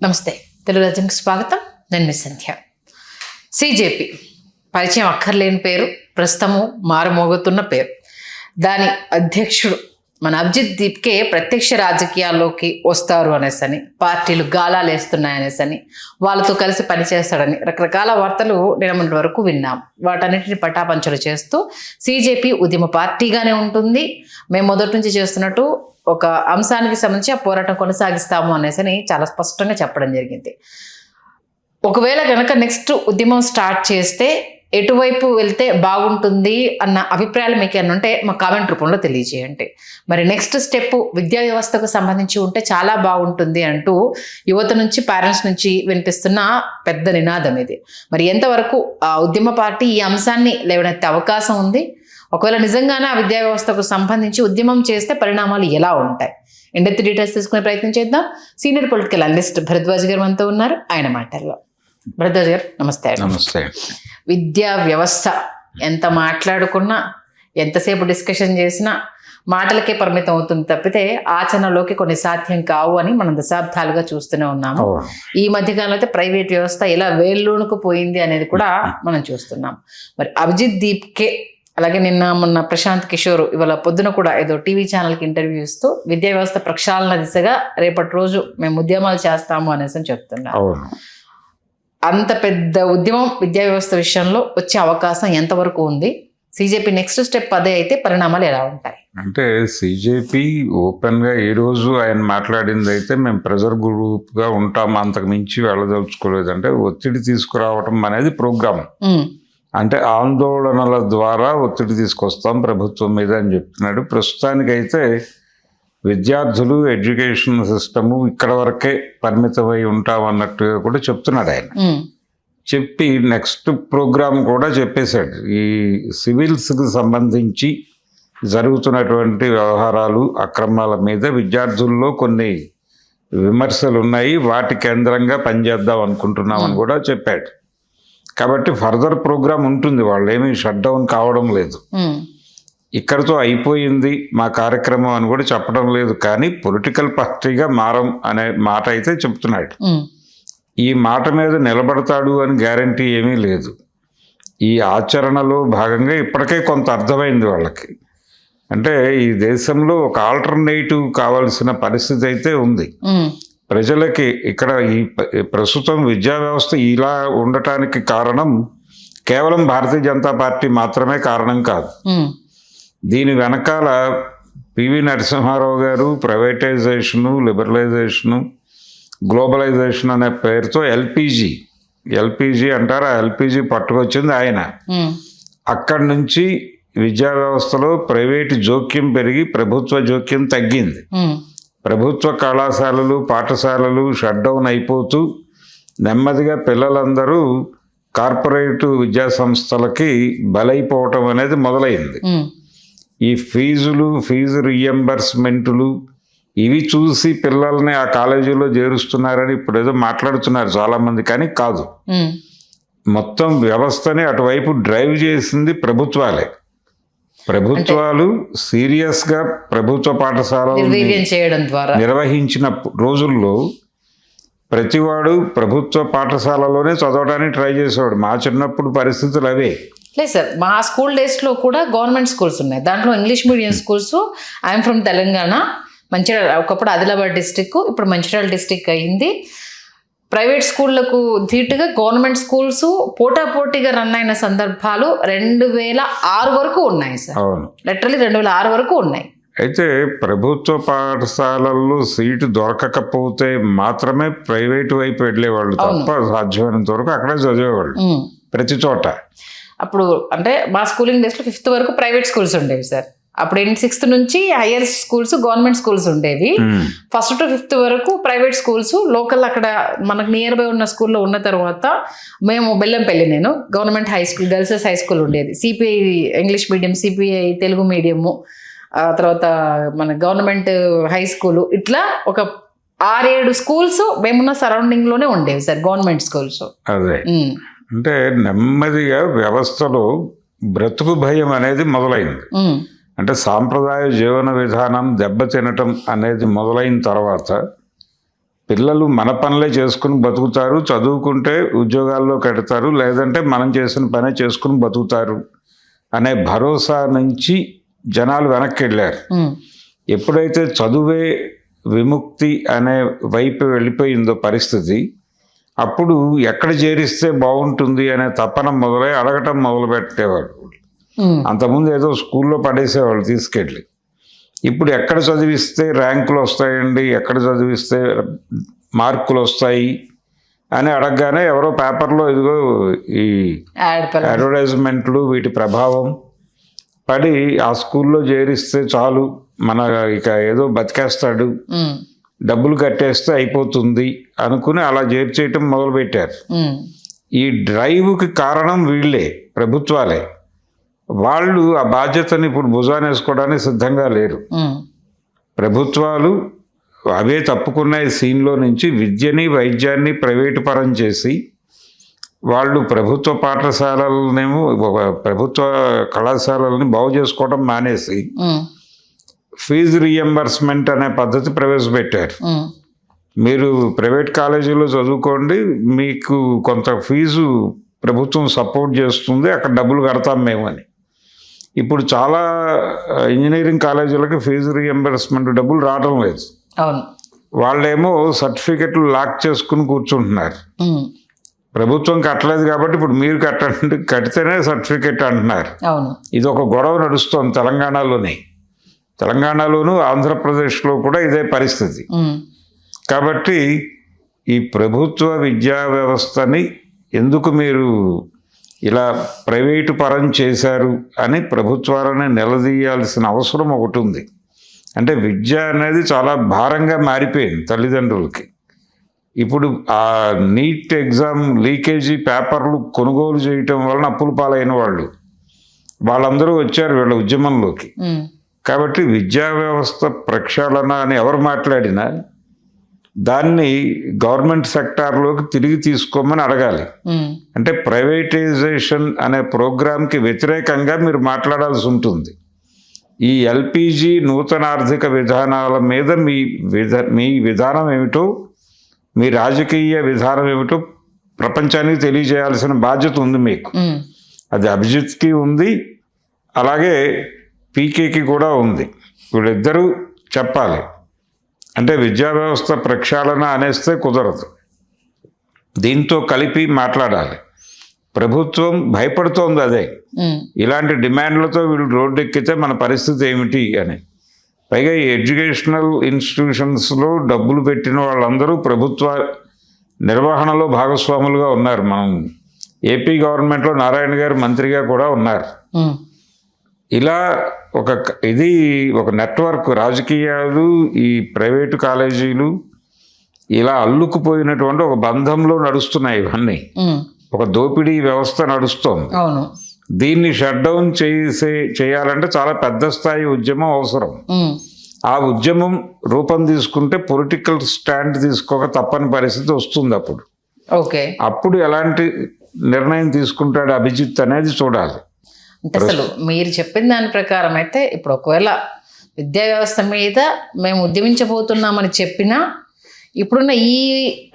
నమస్తే, తెలుగు రాజ్యంకి స్వాగతం. నేను మీ సంధ్య. సిజేపీ పరిచయం అక్కర్లేని పేరు, ప్రస్తుతము మారుమోగుతున్న పేరు. దాని అధ్యక్షుడు మన అభిజిత్ దీప్కే ప్రత్యక్ష రాజకీయాల్లోకి వస్తారు అనేసని, పార్టీలు గాలాలు వేస్తున్నాయనేసని, వాళ్ళతో కలిసి పనిచేస్తాడని రకరకాల వార్తలు నిన్నటి వరకు విన్నాం. వాటన్నిటిని పటాపంచలు చేస్తూ సిజేపీ ఉద్యమ పార్టీగానే ఉంటుంది, మేము మొదటి నుంచి చేస్తున్నట్టు ఒక అంశానికి సంబంధించి ఆ పోరాటం కొనసాగిస్తాము అనేసని చాలా స్పష్టంగా చెప్పడం జరిగింది. ఒకవేళ కనుక నెక్స్ట్ ఉద్యమం స్టార్ట్ చేస్తే ఎటువైపు వెళ్తే బాగుంటుంది అన్న అభిప్రాయాలు మీకు ఏమైనా ఉంటే మా కామెంట్ రూపంలో తెలియజేయండి. మరి నెక్స్ట్ స్టెప్ విద్యా వ్యవస్థకు సంబంధించి ఉంటే చాలా బాగుంటుంది అంటూ యువత నుంచి, పేరెంట్స్ నుంచి వినిపిస్తున్న పెద్ద నినాదం ఇది. మరి ఎంతవరకు ఆ ఉద్యమ పార్టీ ఈ అంశాన్ని లేవనెత్తే అవకాశం ఉంది? ఒకవేళ నిజంగానే ఆ విద్యా వ్యవస్థకు సంబంధించి ఉద్యమం చేస్తే పరిణామాలు ఎలా ఉంటాయి? ఇండెప్త్ డీటెయిల్స్ తీసుకునే ప్రయత్నం చేద్దాం. సీనియర్ పొలిటికల్ అనలిస్ట్ భరద్వాజ్ గారు మనతో ఉన్నారు. ఆయన మాటల్లో. భరద్వాజ్ గారు నమస్తే. నమస్తే. విద్యా వ్యవస్థ ఎంత మాట్లాడుకున్నా, ఎంతసేపు డిస్కషన్ చేసినా మాటలకే పరిమితం అవుతుంది తప్పితే ఆచరణలోకి కొన్ని సాధ్యం కావు అని మనం దశాబ్దాలుగా చూస్తూనే ఉన్నాము. ఈ మధ్యకాలంలో అయితే ప్రైవేట్ వ్యవస్థ ఎలా వేళ్ళూనుకు పోయింది అనేది కూడా మనం చూస్తున్నాం. మరి అభిజిత్ దీప్కే, అలాగే మొన్న ప్రశాంత్ కిషోర్ ఇవాళ పొద్దున కూడా ఏదో టీవీ ఛానల్కి ఇంటర్వ్యూ ఇస్తూ విద్యా వ్యవస్థ ప్రక్షాళన దిశగా రేపటి రోజు మేము ఉద్యమాలు చేస్తాము అనేసి చెప్తున్నారు. అంత పెద్ద ఉద్యమం విద్యా వ్యవస్థ విషయంలో వచ్చే అవకాశం ఎంతవరకు ఉంది? సిజేపీ నెక్స్ట్ స్టెప్ అదే అయితే పరిణామాలు ఎలా ఉంటాయి? అంటే సిజేపీ ఓపెన్గా ఈ రోజు ఆయన మాట్లాడింది అయితే మేము ప్రెజర్ గ్రూప్గా ఉంటాము, అంతకు మించి వెళ్ళదలుచుకోలేదు. అంటే ఒత్తిడి తీసుకురావటం అనేది ప్రోగ్రామ్. అంటే ఆందోళనల ద్వారా ఒత్తిడి తీసుకొస్తాం ప్రభుత్వం మీద అని చెప్తున్నాడు. ప్రస్తుతానికైతే విద్యార్థులు, ఎడ్యుకేషన్ సిస్టము ఇక్కడ వరకే పరిమితమై ఉంటామన్నట్టుగా కూడా చెప్తున్నాడు ఆయన. చెప్పి నెక్స్ట్ ప్రోగ్రామ్ కూడా చెప్పేశాడు. ఈ సివిల్స్కి సంబంధించి జరుగుతున్నటువంటి వ్యవహారాలు, అక్రమాల మీద విద్యార్థుల్లో కొన్ని విమర్శలు ఉన్నాయి, వాటి కేంద్రంగా పనిచేద్దాం అనుకుంటున్నామని కూడా చెప్పాడు. కాబట్టి ఫర్దర్ ప్రోగ్రామ్ ఉంటుంది, వాళ్ళు ఏమీ షట్ డౌన్ కావడం లేదు, ఇక్కడితో అయిపోయింది మా కార్యక్రమం అని కూడా చెప్పడం లేదు. కానీ పొలిటికల్ పార్టీగా మారం అనే మాట అయితే చెప్తున్నాడు. ఈ మాట మీద నిలబడతాడు అని గ్యారంటీ ఏమీ లేదు. ఈ ఆచరణలో భాగంగా ఇప్పటికే కొంత అర్థమైంది వాళ్ళకి. అంటే ఈ దేశంలో ఒక ఆల్టర్నేటివ్ కావాల్సిన పరిస్థితి అయితే ఉంది ప్రజలకి. ఇక్కడ ఈ ప్రస్తుతం విద్యా వ్యవస్థ ఇలా ఉండటానికి కారణం కేవలం భారతీయ జనతా పార్టీ మాత్రమే కారణం కాదు. దీని వెనకాల పివి నరసింహారావు గారు ప్రైవేటైజేషను, లిబరలైజేషను, గ్లోబలైజేషన్ అనే పేరుతో ఎల్పిజి అంటారు, ఆ ఎల్పిజి పట్టుకొచ్చింది ఆయన. అక్కడి నుంచి విద్యా వ్యవస్థలో ప్రైవేటు జోక్యం పెరిగి ప్రభుత్వ జోక్యం తగ్గింది. ప్రభుత్వ కళాశాలలు, పాఠశాలలు షట్ డౌన్ అయిపోతూ నెమ్మదిగా పిల్లలందరూ కార్పొరేటు విద్యా సంస్థలకి బలైపోవటం అనేది మొదలైంది. ఈ ఫీజు రీఎంబర్స్మెంట్లు ఇవి చూసి పిల్లల్ని ఆ కాలేజీలో చేరుస్తున్నారని ఇప్పుడు ఏదో మాట్లాడుతున్నారు చాలామంది, కానీ కాదు. మొత్తం వ్యవస్థని అటువైపు డ్రైవ్ చేసింది ప్రభుత్వాలే. ప్రభుత్వాలు సీరియస్గా ప్రభుత్వ పాఠశాలలు నిర్వహించిన రోజుల్లో ప్రతివాడు ప్రభుత్వ పాఠశాలలోనే చదవడానికి ట్రై చేసేవాడు. మా చిన్నప్పుడు పరిస్థితులు అవే. లేదు సార్, మా స్కూల్ డేస్లో కూడా గవర్నమెంట్ స్కూల్స్ ఉన్నాయి, దాంట్లో English medium schools. I'm from Telangana. Mancherial, ఒకప్పుడు ఆదిలాబాద్ డిస్టిక్, ఇప్పుడు మంచిర్యాల డిస్టిక్ అయింది. ప్రైవేట్ స్కూళ్లకు ధీటుగా గవర్నమెంట్ స్కూల్స్ పోటాపోటీగా రన్ అయిన సందర్భాలు 2006 వరకు ఉన్నాయి సార్. లిటరలీ 2006 వరకు ఉన్నాయి. అయితే ప్రభుత్వ పాఠశాలల్లో సీటు దొరకకపోతే మాత్రమే ప్రైవేటు వైపు వెళ్ళేవాళ్ళు తప్ప సాధ్యమైనంత వరకు అక్కడే చదివేవాళ్ళు ప్రతి చోట. అప్పుడు అంటే మా స్కూలింగ్ డేస్లో 5th వరకు ప్రైవేట్ స్కూల్స్ ఉండేవి సార్. అప్పుడు 6th నుంచి హైయర్ స్కూల్స్, గవర్నమెంట్ స్కూల్స్ ఉండేవి. 1st to 5th వరకు ప్రైవేట్ స్కూల్స్. లోకల్ అక్కడ మనకు నియర్ బై ఉన్న స్కూల్లో ఉన్న తర్వాత మేము బెల్లంపల్లి, నేను government high school, girls high school ఉండేది. CPI English medium, CPI Telugu medium, తర్వాత మన గవర్నమెంట్ హై స్కూలు, ఇట్లా ఒక 6-7 స్కూల్స్ మేమున్న సరౌండింగ్లోనే ఉండేవి సార్, గవర్నమెంట్ స్కూల్స్. అదే అంటే నెమ్మదిగా వ్యవస్థలో బ్రతుకు భయం అనేది మొదలైంది. అంటే సాంప్రదాయ జీవన విధానం దెబ్బతినటం అనేది మొదలైన తర్వాత పిల్లలు మన పనులే చేసుకుని బతుకుతారు, చదువుకుంటే ఉద్యోగాల్లో కడతారు, లేదంటే మనం చేసిన పనే చేసుకుని బతుకుతారు అనే భరోసా నుంచి జనాలు వెనక్కి వెళ్ళారు. ఎప్పుడైతే చదువే విముక్తి అనే వైపు వెళ్ళిపోయిందో పరిస్థితి, అప్పుడు ఎక్కడ చేరిస్తే బాగుంటుంది అనే తపన మొదలై అడగటం మొదలు పెట్టేవాడు. అంతకుముందు ఏదో స్కూల్లో పడేసేవాళ్ళు తీసుకెళ్ళి. ఇప్పుడు ఎక్కడ చదివిస్తే ర్యాంకులు వస్తాయండి, ఎక్కడ చదివిస్తే మార్కులు వస్తాయి అని అడగగానే ఎవరో పేపర్లో ఇదిగో ఈ అడ్వర్టైజ్మెంట్లు వీటి ప్రభావం పడి ఆ స్కూల్లో చేరిస్తే చాలు, మన ఇక ఏదో బతికేస్తాడు, డబ్బులు కట్టేస్తే అయిపోతుంది అనుకుని అలా చేర్చేయటం మొదలుపెట్టారు. ఈ డ్రైవ్కి కారణం వీళ్ళే, ప్రభుత్వాలే. వాళ్ళు ఆ బాధ్యతని ఇప్పుడు భుజాన్ని వేసుకోవడానికి సిద్ధంగా లేరు. ప్రభుత్వాలు అవే తప్పుకున్నాయి సీన్లో నుంచి. విద్యని వైద్యాన్ని ప్రైవేటు పరం చేసి వాళ్ళు ప్రభుత్వ పాఠశాలలనేమో ప్రభుత్వ కళాశాలలని బాగు చేసుకోవడం మానేసి ఫీజు రీఎంబర్స్మెంట్ అనే పద్ధతి ప్రవేశపెట్టారు. మీరు ప్రైవేట్ కాలేజీలో చదువుకోండి, మీకు కొంత ఫీజు ప్రభుత్వం సపోర్ట్ చేస్తుంది, అక్కడ డబ్బులు కడతాం మేము అని. ఇప్పుడు చాలా ఇంజనీరింగ్ కాలేజీలకి ఫీజు రీఎంబర్స్మెంట్ డబ్బులు రావడం లేదు. వాళ్ళేమో సర్టిఫికెట్లు లాక్ చేసుకుని కూర్చుంటున్నారు. ప్రభుత్వం కట్టలేదు కాబట్టి ఇప్పుడు మీరు కడితేనే సర్టిఫికెట్ అంటున్నారు. ఇది ఒక గొడవ నడుస్తోంది తెలంగాణలోను ఆంధ్రప్రదేశ్లో కూడా ఇదే పరిస్థితి. కాబట్టి ఈ ప్రభుత్వ విద్యా వ్యవస్థని ఎందుకు మీరు ఇలా ప్రైవేటు పరం చేశారు అని ప్రభుత్వాలని నిలదీయాల్సిన అవసరం ఒకటి ఉంది. అంటే విద్య అనేది చాలా భారంగా మారిపోయింది తల్లిదండ్రులకి. ఇప్పుడు ఆ నీట్ ఎగ్జామ్ లీకేజీ పేపర్లు కొనుగోలు చేయటం వలన అప్పుల పాలైన వాళ్ళందరూ వచ్చారు వీళ్ళ ఉద్యమంలోకి. కాబట్టి విద్యా వ్యవస్థ ప్రక్షాళన అని ఎవరు మాట్లాడినా దాన్ని గవర్నమెంట్ సెక్టార్లోకి తిరిగి తీసుకోమని అడగాలి. అంటే ప్రైవేటైజేషన్ అనే ప్రోగ్రాంకి వ్యతిరేకంగా మీరు మాట్లాడాల్సి ఉంటుంది. ఈ ఎల్పిజి నూతన ఆర్థిక విధానాల మీద మీ విధానం ఏమిటో, మీ రాజకీయ విధానం ఏమిటో ప్రపంచానికి తెలియజేయాల్సిన బాధ్యత ఉంది మీకు. అది అభిజిత్కి ఉంది, అలాగే పీకేకి కూడా ఉంది. వీళ్ళిద్దరూ చెప్పాలి. అంటే విద్యా వ్యవస్థ ప్రక్షాళన అనేస్తే కుదరదు, దీంతో కలిపి మాట్లాడాలి. ప్రభుత్వం భయపడుతోంది అదే, ఇలాంటి డిమాండ్లతో వీళ్ళు రోడ్డెక్కితే మన పరిస్థితి ఏమిటి అని. పైగా ఈ ఎడ్యుకేషనల్ ఇన్స్టిట్యూషన్స్లో డబ్బులు పెట్టిన వాళ్ళందరూ ప్రభుత్వ నిర్వహణలో భాగస్వాములుగా ఉన్నారు. మనం ఏపీ గవర్నమెంట్లో నారాయణ గారు మంత్రిగా కూడా ఉన్నారు. ఇలా ఇది ఒక నెట్వర్క్, రాజకీయాలు, ఈ ప్రైవేటు కాలేజీలు ఇలా అల్లుకుపోయినటువంటి ఒక బంధంలో నడుస్తున్నాయి ఇవన్నీ. ఒక దోపిడీ వ్యవస్థ నడుస్తోంది. దీన్ని షట్ డౌన్ చేయాలంటే చాలా పెద్ద స్థాయి ఉద్యమం అవసరం. ఆ ఉద్యమం రూపం తీసుకుంటే పొలిటికల్ స్టాండ్ తీసుకోక తప్పని పరిస్థితి వస్తుంది. అప్పుడు ఎలాంటి నిర్ణయం తీసుకుంటాడు అభిజిత్ అనేది చూడాలి. అంటే అసలు మీరు చెప్పిన దాని ప్రకారం అయితే ఇప్పుడు ఒకవేళ విద్యా వ్యవస్థ మీద మేము ఉద్యమించబోతున్నామని చెప్పినా ఇప్పుడున్న ఈ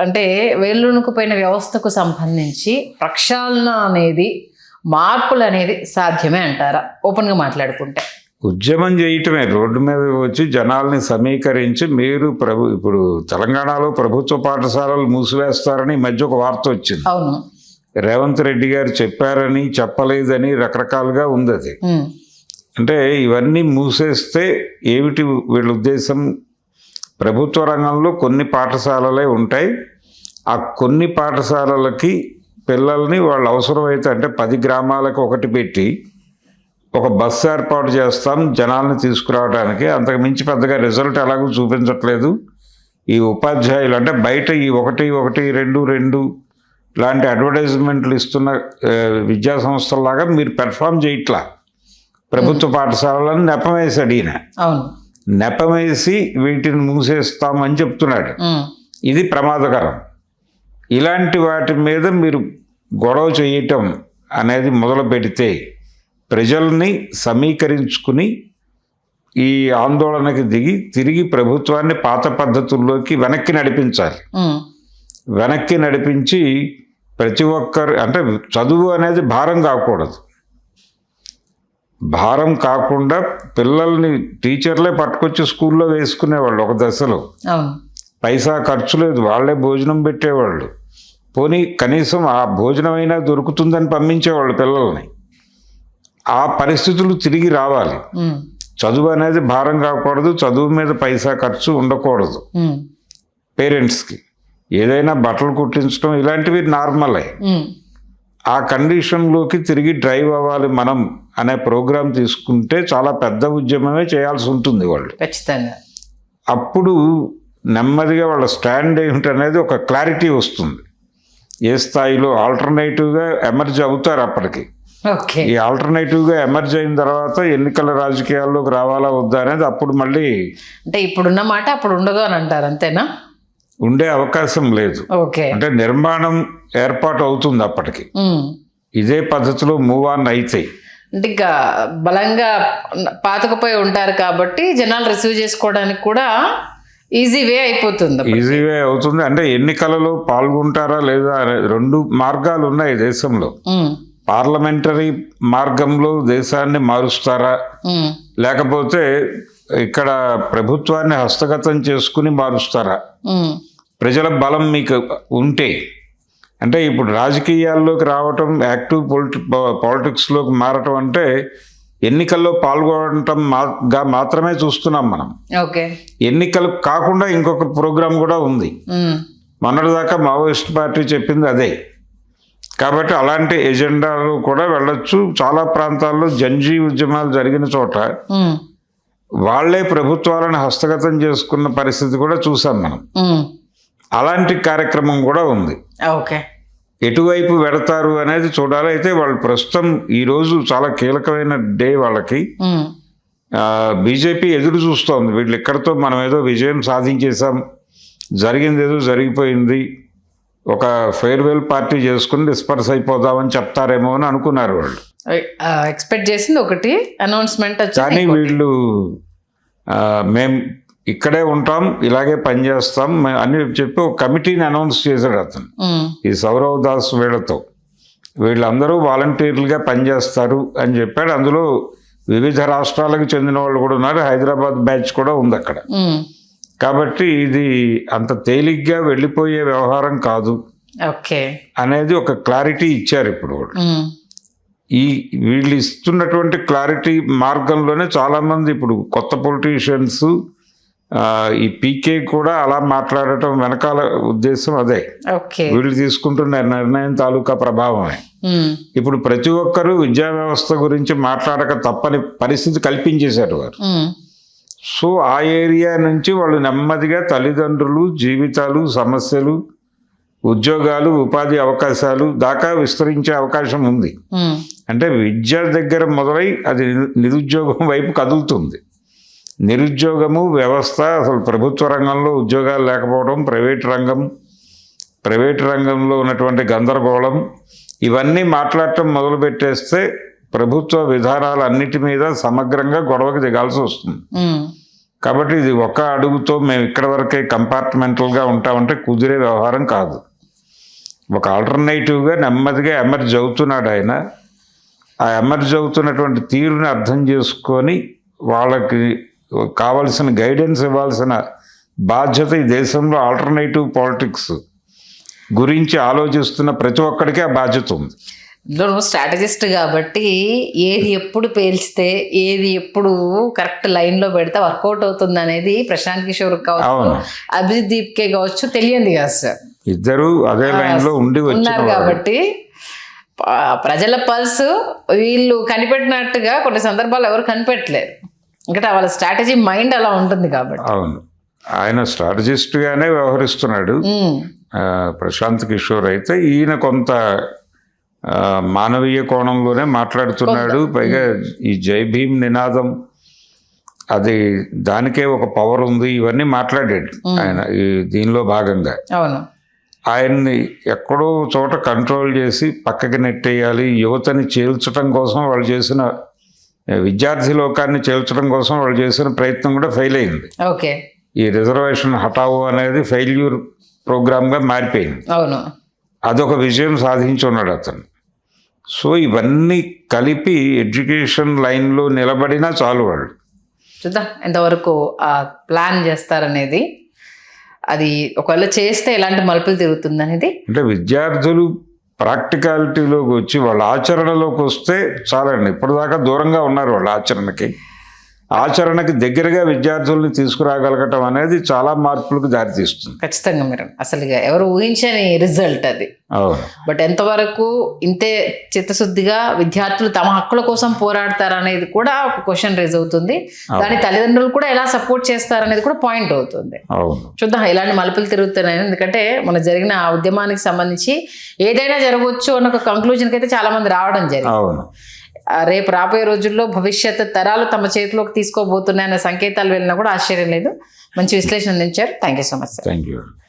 అంటే వేళ్ళునుకుపోయిన వ్యవస్థకు సంబంధించి ప్రక్షాళన అనేది, మార్పులు అనేది సాధ్యమే అంటారా? ఓపెన్గా మాట్లాడుకుంటే ఉద్యమం చేయటమే, రోడ్డు మీద వచ్చి జనాల్ని సమీకరించి మీరు ఇప్పుడు తెలంగాణలో ప్రభుత్వ పాఠశాలలు మూసివేస్తారని ఈ మధ్య ఒక వార్త వచ్చింది. అవును, రేవంత్ రెడ్డి గారు చెప్పారని చెప్పలేదని రకరకాలుగా ఉంది అది. అంటే ఇవన్నీ మూసేస్తే ఏమిటి వీళ్ళ ఉద్దేశం? ప్రభుత్వ రంగంలో కొన్ని పాఠశాలలే ఉంటాయి, ఆ కొన్ని పాఠశాలలకి పిల్లల్ని వాళ్ళు అవసరమైతే అంటే 10 గ్రామాలకు ఒకటి పెట్టి ఒక బస్సు ఏర్పాటు చేస్తాం జనాల్ని తీసుకురావడానికి. అంతకు మించి పెద్దగా రిజల్ట్ ఎలాగూ చూపించట్లేదు ఈ ఉపాధ్యాయులు. అంటే బయట ఈ 1, 1, 2, 2 లాంటి అడ్వర్టైజ్మెంట్లు ఇస్తున్న విద్యా సంస్థల్లాగా మీరు పెర్ఫామ్ చేయట్లా. ప్రభుత్వ పాఠశాలలను నెపమేసాడు ఈయన. నెపమేసి వీటిని మూసేస్తామని చెప్తున్నాడు. ఇది ప్రమాదకరం. ఇలాంటి వాటి మీద మీరు గొడవ చేయటం అనేది మొదలు పెడితే ప్రజల్ని సమీకరించుకుని ఈ ఆందోళనకి దిగి తిరిగి ప్రభుత్వాన్ని పాత పద్ధతుల్లోకి వెనక్కి నడిపించాలి. వెనక్కి నడిపించి ప్రతి ఒక్కరు అంటే చదువు అనేది భారం కాకూడదు. భారం కాకుండా పిల్లల్ని టీచర్లే పట్టుకొచ్చి స్కూల్లో వేసుకునేవాళ్ళు ఒక దశలో. పైసా ఖర్చు లేదు, వాళ్ళే భోజనం పెట్టేవాళ్ళు. పోనీ కనీసం ఆ భోజనం అయినా దొరుకుతుందని పంపించేవాళ్ళు పిల్లల్ని. ఆ పరిస్థితులు తిరిగి రావాలి. చదువు అనేది భారం కాకూడదు, చదువు మీద పైసా ఖర్చు ఉండకూడదు. పేరెంట్స్కి ఏదైనా బట్టలు కుట్టించడం ఇలాంటివి నార్మలే. ఆ కండిషన్లోకి తిరిగి డ్రైవ్ అవ్వాలి మనం అనే ప్రోగ్రాం తీసుకుంటే చాలా పెద్ద ఉద్యమమే చేయాల్సి ఉంటుంది వాళ్ళు. ఖచ్చితంగా. అప్పుడు నెమ్మదిగా వాళ్ళ స్టాండ్ ఏమిటనేది ఒక క్లారిటీ వస్తుంది. ఏ స్థాయిలో ఆల్టర్నేటివ్గా ఎమర్జ్ అవుతారు అప్పటికి. ఈ ఆల్టర్నేటివ్గా ఎమర్జ్ అయిన తర్వాత ఎన్నికల రాజకీయాల్లోకి రావాలా వద్దా అనేది అప్పుడు మళ్ళీ అంటే ఇప్పుడున్న మాట అప్పుడు ఉండదు అని అంటారు, అంతేనా? ఉండే అవకాశం లేదు. అంటే నిర్మాణం ఏర్పాటు అవుతుంది అప్పటికి. ఇదే పద్ధతిలో మూవ్ ఆన్ అయితే అంటే ఇంకా బలంగా పాతకపోయి ఉంటారు కాబట్టి జనాలు రిసీవ్ చేసుకోవడానికి కూడా ఈజీ వే అయిపోతుంది. ఈజీ వే అవుతుంది. అంటే ఎన్నికలలో పాల్గొంటారా లేదా రెండు మార్గాలు ఉన్నాయి దేశంలో. పార్లమెంటరీ మార్గంలో దేశాన్ని మారుస్తారా, లేకపోతే ఇక్కడ ప్రభుత్వాన్ని హస్తగతం చేసుకుని మారుస్తారా? ప్రజల బలం మీకు ఉంటే, అంటే ఇప్పుడు రాజకీయాల్లోకి రావటం, యాక్టివ్ పాలిటిక్స్లోకి మారటం అంటే ఎన్నికల్లో పాల్గొనటం మాత్రమే చూస్తున్నాం మనం. ఎన్నికలు కాకుండా ఇంకొక ప్రోగ్రాం కూడా ఉంది. మొన్నటిదాకా మావోయిస్ట్ పార్టీ చెప్పింది అదే. కాబట్టి అలాంటి ఎజెండాలు కూడా వెళ్ళొచ్చు. చాలా ప్రాంతాల్లో జంజీ ఉద్యమాలు జరిగిన చోట వాళ్లే ప్రభుత్వాలను హస్తగతం చేసుకున్న పరిస్థితి కూడా చూసాం మనం. అలాంటి కార్యక్రమం కూడా ఉంది. ఎటువైపు వెడతారు అనేది చూడాలి. అయితే వాళ్ళు ప్రస్తుతం ఈరోజు చాలా కీలకమైన డే వాళ్ళకి. బీజేపీ ఎదురు చూస్తోంది, వీళ్ళు ఎక్కడితో మనం ఏదో విజయం సాధించేసాం, జరిగింది ఏదో జరిగిపోయింది, ఒక ఫేర్వెల్ పార్టీ చేసుకుని డిస్పర్స్ అయిపోదామని చెప్తారేమో అని అనుకున్నారు వాళ్ళు. ఎక్స్పెక్ట్ చేసింది ఒకటి అనౌన్స్మెంట్, కానీ వీళ్ళు మేము ఇక్కడే ఉంటాం, ఇలాగే పనిచేస్తాం అని చెప్పి ఒక కమిటీని అనౌన్స్ చేశాడు అతను. ఈ సౌరవ్ దాస్ వీళ్ళందరూ వాలంటీర్లుగా పనిచేస్తారు అని చెప్పాడు. అందులో వివిధ రాష్ట్రాలకు చెందిన వాళ్ళు కూడా ఉన్నారు, హైదరాబాద్ బ్యాచ్ కూడా ఉంది అక్కడ. కాబట్టి ఇది అంత తేలిగ్గా వెళ్ళిపోయే వ్యవహారం కాదు అనేది ఒక క్లారిటీ ఇచ్చారు ఇప్పుడు వాళ్ళు. వీళ్ళు ఇస్తున్నటువంటి క్లారిటీ మార్గంలోనే చాలామంది ఇప్పుడు కొత్త పొలిటీషియన్స్, ఈ పీకే కూడా అలా మాట్లాడటం వెనకాల ఉద్దేశం అదే. వీళ్ళు తీసుకుంటున్న నిర్ణయం తాలూకా ప్రభావమే. ఇప్పుడు ప్రతి ఒక్కరూ విద్యా వ్యవస్థ గురించి మాట్లాడక తప్పని పరిస్థితి కల్పించేశారు వారు. సో ఆ ఏరియా నుంచి వాళ్ళు నెమ్మదిగా తల్లిదండ్రులు జీవితాలు, సమస్యలు, ఉద్యోగాలు, ఉపాధి అవకాశాలు దాకా విస్తరించే అవకాశం ఉంది. అంటే విద్య దగ్గర మొదలై అది నిరుద్యోగం వైపు కదులుతుంది. నిరుద్యోగము వ్యవస్థ, అసలు ప్రభుత్వ రంగంలో ఉద్యోగాలు లేకపోవడం, ప్రైవేట్ రంగంలో ఉన్నటువంటి గందరగోళం, ఇవన్నీ మాట్లాడటం మొదలుపెట్టేస్తే ప్రభుత్వ విధానాలన్నిటి మీద సమగ్రంగా గొడవకు దిగాల్సి వస్తుంది. కాబట్టి ఇది ఒక అడుగుతో మేము ఇక్కడ వరకే కంపార్ట్మెంటల్గా ఉంటామంటే కుదిరే వ్యవహారం కాదు. ఒక ఆల్టర్నేటివ్గా నెమ్మదిగా ఎమర్జ్ అవుతున్నాడు ఆయన. ఆ ఎమర్జ్ అవుతున్నటువంటి తీరుని అర్థం చేసుకొని వాళ్ళకి కావలసిన గైడెన్స్ ఇవ్వాల్సిన బాధ్యత ఈ దేశంలో ఆల్టర్నేటివ్ పాలిటిక్స్ గురించి ఆలోచిస్తున్న ప్రతి ఒక్కడికి ఆ బాధ్యత ఉంది. నువ్వు స్ట్రాటజిస్ట్ కాబట్టి ఏది ఎప్పుడు పేల్చితే ఏది ఎప్పుడు కరెక్ట్ లైన్లో పెడితే వర్కౌట్ అవుతుంది అనేది ప్రశాంత్ కిషోర్ కావచ్చు, అభిజిత్ దీప్కే కావచ్చు తెలియంది కాదు సార్. ఇద్దరు అదే లైన్లో ఉండి ఉన్నారు కాబట్టి ప్రజల పల్స్ వీళ్ళు కనిపెట్టినట్టుగా కొన్ని సందర్భాలు ఎవరు కనిపెట్టలేరు. ఇంకా వాళ్ళ స్ట్రాటజీ మైండ్ అలా ఉంటుంది కాబట్టి. అవును, ఆయన స్ట్రాటజిస్ట్గానే వ్యవహరిస్తున్నాడు ప్రశాంత్ కిషోర్. అయితే ఈయన కొంత మానవీయ కోణంలోనే మాట్లాడుతున్నాడు. పైగా ఈ జై భీమ్ నినాదం, అది దానికే ఒక పవర్ ఉంది, ఇవన్నీ మాట్లాడాడు ఆయన ఈ దీనిలో భాగంగా. ఆయన్ని ఎక్కడో చోట కంట్రోల్ చేసి పక్కకి నెట్టేయాలి, యువతని చేల్చటం కోసం వాళ్ళు చేసిన విద్యార్థి లోకాన్ని చేల్చడం కోసం వాళ్ళు చేసిన ప్రయత్నం కూడా ఫెయిల్ అయింది. ఓకే. ఈ రిజర్వేషన్ హఠావో అనేది ఫెయిల్యూర్ ప్రోగ్రామ్గా మారిపోయింది. అవును. అదొక విజయం సాధించి ఉన్నాడు అతను. సో ఇవన్నీ కలిపి ఎడ్యుకేషన్ లైన్లో నిలబడినా చాలు వాళ్ళు. చూద్దాం ఎంతవరకు ఆ ప్లాన్ చేస్తారనేది. అది ఒకవేళ చేస్తే ఎలాంటి మలుపులు తిరుగుతుంది అనేది. అంటే విద్యార్థులు ప్రాక్టికాలిటీలోకి వచ్చి వాళ్ళ ఆచరణలోకి వస్తే చాలండి. ఇప్పటిదాకా దూరంగా ఉన్నారు వాళ్ళ ఆచరణకి దగ్గరగా విద్యార్థుల్ని తీసుకురాగలగటం అనేది చాలా మార్పులకు దారితీస్తుంది. ఖచ్చితంగా మీరు అసలు ఎవరు ఊహించని రిజల్ట్ అది. అవును. బట్ ఎంతవరకు ఇంతే చిత్తశుద్ధిగా విద్యార్థులు తమ హక్కుల కోసం పోరాడతారనేది కూడా ఒక క్వశ్చన్ రేజ్ అవుతుంది. దాని తల్లిదండ్రులు కూడా ఎలా సపోర్ట్ చేస్తారనేది కూడా పాయింట్ అవుతుంది. అవును. చూద్దాం ఎలాంటి మలుపులు తిరుగుతున్నాయి. ఎందుకంటే మన జరిగిన ఆ ఉద్యమానికి సంబంధించి ఏదైనా జరగవచ్చు అన్న ఒక కంక్లూజన్కి అయితే చాలా మంది రావడం జరిగింది. అవును. రేపు రాబోయే రోజుల్లో భవిష్యత్ తరాలు తమ చేతిలోకి తీసుకోబోతున్నాయన్న సంకేతాలు వెళ్ళినా కూడా ఆశ్చర్యం లేదు. మంచి విశ్లేషణ అందించారు. Thank you so much sir. Thank you.